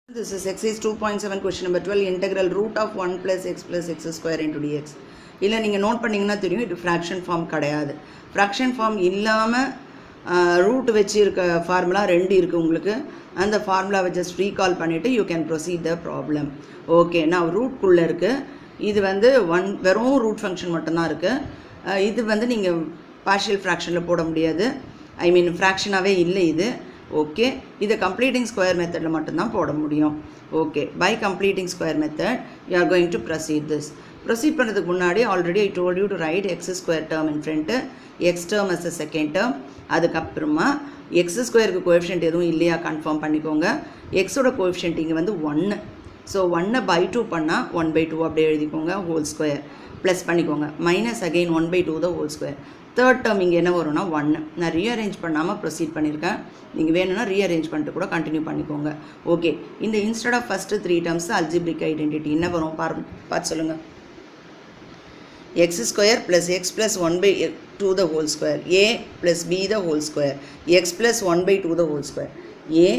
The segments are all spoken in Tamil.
This is exercise 2.7 question number 12 integral root of 1 plus x square into dx. இல்லை நீங்கள் நோட் பண்ணிங்கன்னா தெரியும் இது ஃப்ராக்ஷன் ஃபார்ம் கிடையாது. ஃப்ராக்ஷன் ஃபார்ம் இல்லாமல் ரூட் வச்சு இருக்க ஃபார்முலா ரெண்டு இருக்குது உங்களுக்கு. அந்த ஃபார்முலாவை ஜஸ்ட் ரீகால் பண்ணிவிட்டு you can proceed the problem. Okay, நான் ரூட்குள்ளே இருக்குது. இது வந்து வெறும் ரூட் ஃபங்க்ஷன் மட்டும்தான் இருக்குது. இது நீங்கள் பார்ஷியல் ஃப்ராக்ஷனில் போட முடியாது. ஐ மீன் ஃப்ராக்ஷனாகவே இல்லை இது. ஓகே, இதை கம்ப்ளீட்டிங் ஸ்கொயர் மெத்தடில் மட்டும்தான் போட முடியும். Okay, by completing square method you are going to proceed this. ப்ரொசீட் பண்ணுறதுக்கு முன்னாடி already I told you to write X square term in front, X term as a second term. அதுக்கப்புறமா எக்ஸ் ஸ்கொயருக்கு கோஎஃபிஷியன்ட் எதுவும் இல்லையா கன்ஃபார்ம் பண்ணிக்கோங்க. எக்ஸோட கோஎஃபிஷியன்ட் இங்கே வந்து 1. ஸோ 1 by 2 பண்ணால் 1/2 அப்படியே எழுதிக்கோங்க, ஹோல் ஸ்கொயர் ப்ளஸ் பண்ணிக்கோங்க, minus again 1/2 the whole square. Third term இங்கே என்ன வரும்னா 1. நான் ரீஅரேஞ்ச் பண்ணாமல் ப்ரொசீட் பண்ணியிருக்கேன். நீங்கள் வேணும்னா ரீஅரேஞ்ச் பண்ணிட்டு கூட கண்டினியூ பண்ணிக்கோங்க. ஓகே, இந்த instead of first 3 terms algebraic identity என்ன வரும் பார்த்து சொல்லுங்கள். X square plus X plus 1/2 the whole square, A plus B the whole square, X plus 1/2 the whole square, A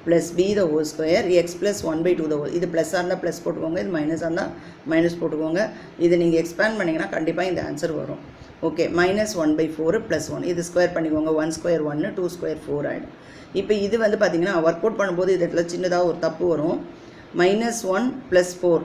plus B the whole square, X plus 1/2 the whole. இது ப்ளஸ்ஸாக இருந்தால் ப்ளஸ் போட்டுக்கோங்க, இது மைனஸாக இருந்தால் மைனஸ் போட்டுக்கோங்க. இதை நீங்கள் எக்ஸ்பேண்ட் பண்ணிங்கன்னா கண்டிப்பாக இந்த ஆன்சர் வரும். ஓகே, மைனஸ் 1/4 ப்ளஸ் 1, இது ஸ்கொயர் பண்ணிக்கோங்க. 1 ஸ்கொயர் 1, 2 ஸ்கொயர் 4 ஆகிடும். இப்போ இது வந்து பார்த்திங்கன்னா ஒர்க் அவுட் பண்ணும்போது இது இடத்துல சின்னதாக ஒரு தப்பு வரும். -1 + 4,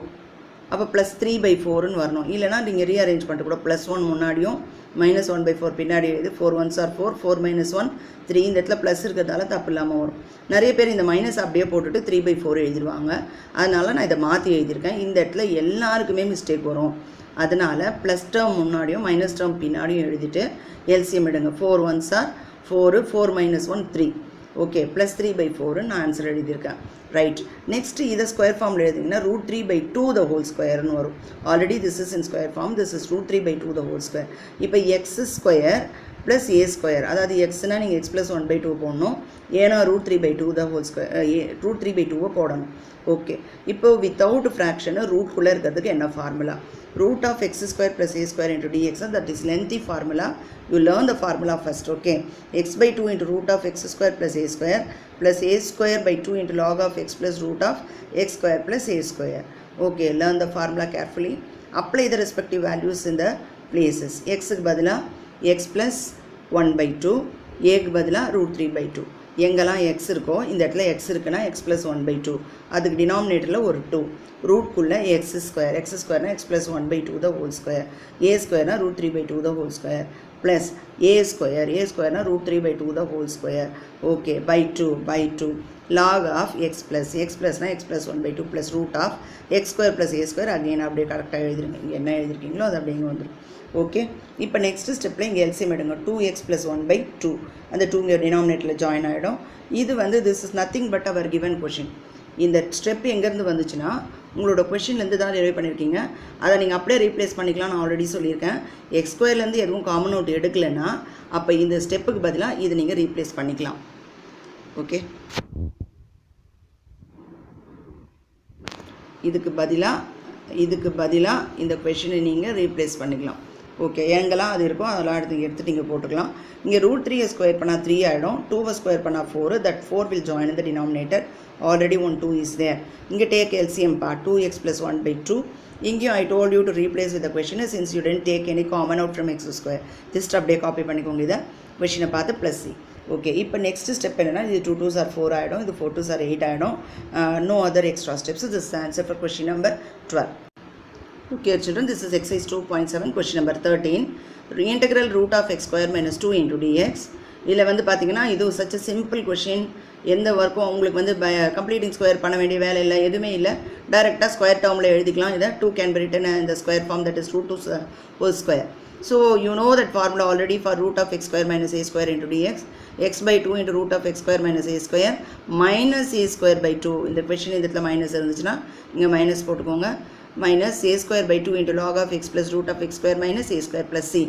அப்போ +3/4ன்னு வரணும். இல்லைனா நீங்கள் ரீஅரேஞ்ச் பண்ணிட்டு கூட +1 முன்னாடியும் -1/4 பின்னாடி எழுதி 4 1s are 4, 4 - 1 3. இந்த இடத்துல ப்ளஸ் இருக்கிறதால தப்பு இல்லாமல் வரும். நிறைய பேர் இந்த மைனஸ் அப்படியே போட்டுட்டு 3/4 எழுதிடுவாங்க. அதனால் நான் இதை மாற்றி எழுதியிருக்கேன். இந்த இடத்துல எல்லாருக்குமே மிஸ்டேக் வரும். அதனால் ப்ளஸ் டேர்ம் முன்னாடியும் மைனஸ் டேர்ம் பின்னாடியும் எழுதிட்டு எல்சிஎம் எடுங்க. 4 1s are 4, 4 - 1 3. ஓகே, +3/4 நான் ஆன்சர் எழுதியிருக்கேன். ரைட், நெக்ஸ்ட் இதை ஸ்கொயர் ஃபார்மில் எழுதிங்கன்னா √3/2 த ஹோல் ஸ்கொயர்னு வரும். Already this is in square form, this is √3/2 the whole square. இப்போ X square plus A square, அதாவது எக்ஸ்னால் நீங்கள் x + 1/2 போடணும். ஏன்னா √3/2 த ஹோல் ஸ்கொயர், √3/2 போடணும். ஓகே, இப்போ வித்தவுட் ஃப்ராக்ஷனு ரூட்குள்ளே இருக்கிறதுக்கு என்ன formula? root of x square plus a square into dx, that is lengthy formula. You learn the formula first. Okay, x/2 into root of x square plus a square plus a square by 2 into log of x plus root of x square plus a square. Okay, learn the formula carefully. Apply the respective values in the places. x க்கு பதிலா x plus 1/2, a க்கு பதிலா √3/2. எங்கெல்லாம் x இருக்கோ இந்த இடத்துல x இருக்குன்னா x plus 1/2, அதுக்கு டினாமினேட்டரில் ஒரு 2, ரூட்குள்ளே x ஸ்கொயர்னா x plus 1/2 the whole square, a ஸ்கொயர்னா √3/2 the whole square plus a ஸ்கொயர்னா √3/2 the whole square. Okay, by 2 log of x ப்ளஸ்னா x plus 1/2 plus root of x square plus a square. Again அப்படியே கரெக்டாக எழுதிருங்க, இங்கே என்ன எழுதிருக்கீங்களோ அது அப்படியே இங்கே வந்துடும். ஓகே, இப்போ நெக்ஸ்ட் ஸ்டெப்பில் இங்கே எல்சிஎம் எடுங்க. 2x + 1/2, அந்த 2 இங்கே டினாமினேட்டரில் ஜாயின் ஆகிடும். இது வந்து this is nothing but our given question. இந்த ஸ்டெப் எங்கேருந்து வந்துச்சுன்னா உங்களோட கொஷின்லேருந்து தான் டெரைவ் பண்ணியிருக்கீங்க. அதை நீங்கள் அப்படியே ரீப்ளேஸ் பண்ணிக்கலாம். நான் ஆல்ரெடி சொல்லியிருக்கேன், எக்ஸ் ஸ்கொயர்லேருந்து எதுவும் காமன் அவுட் எடுக்கலைன்னா அப்போ இந்த ஸ்டெப்புக்கு பதிலாக இதை நீங்கள் ரீப்ளேஸ் பண்ணிக்கலாம். ஓகே, இதுக்கு பதிலாக இந்த கொஷினை நீங்கள் ரீப்ளேஸ் பண்ணிக்கலாம். ஓகே, எங்கெல்லாம் அது இருக்கோ அதெல்லாம் எடுத்து நீங்கள் போட்டுக்கலாம். இங்கே √3 ஸ்கொயர் பண்ணால் 3 ஆகிடும், 2 ஸ்கொயர் பண்ணால் 4, that 4 will join in the denominator. Already 1 2 is there. இங்கே take LCM part, 2x + 1/2. இங்கேயும் I told you to replace with the question since you didn't take any common out from x square. just அப்படியே காப்பி பண்ணிக்கோங்க. இதை கொஷினை பார்த்து ப்ளஸ் சி. ஓகே, இப்போ நெக்ஸ்ட் ஸ்டெப் என்னென்னா இது 2 2s are 4 ஆகிடும், இது 4 2s are 8 ஆகிடும். No other extra steps. This is the answer for question number 12. Okay children, this is exercise 2.7 question number 13. Integral root of x square minus 2 into dx. இதில் வந்து பார்த்தீங்கன்னா இது such a simple question. எந்த ஒர்க்கும் உங்களுக்கு வந்து கம்ப்ளீட்டிங் ஸ்கொயர் பண்ண வேண்டிய வேலை இல்லை, எதுவுமே இல்லை. டைரெக்டாக ஸ்கொயர் டேர்மில் எழுதிக்கலாம். இதை 2 can be written in the square form, that is √2 whole square. So you know that formula already for root of x square minus a square into dx, x/2 into root of x square minus a square minus a square by 2. இந்த question இந்த இடத்துல மைனஸ் இருந்துச்சுன்னா இங்கே மைனஸ் போட்டுக்கோங்க. minus a square by 2 into log of x plus root of x square minus a square plus c.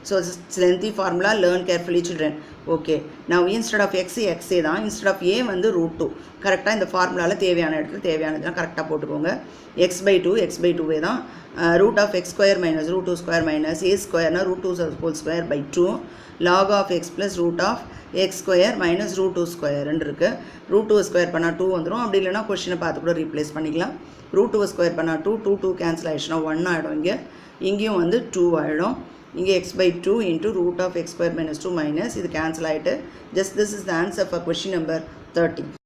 So it's lengthy formula, learn carefully children. Okay, now instead of x a தான், instead of a வந்து √2. கரெக்டாக இந்த ஃபார்முலாவில் தேவையான இடத்துல தேவையானதுலாம் கரெக்டாக போட்டுக்கோங்க. x/2 தான் root of x square minus √2 square minus a square னா √2 whole square by 2 log of x plus root of x square minus root 2 square இருக்குது. root 2 ஸ்கொயர் பண்ணால் 2 வந்துடும். அப்படி இல்லைனா கொஷினை பார்த்து கூட ரீப்ளேஸ் பண்ணிக்கலாம். root 2 ஸ்கொயர் பண்ணால் 2 கேன்சல் ஆகிடுச்சுன்னா 1 ஆகிடும். இங்கேயும் வந்து 2 ஆகிடும். இங்கே x by 2 into root of x square minus 2 minus இது கேன்சல் ஆகிட்டு just this is the answer for question number 30.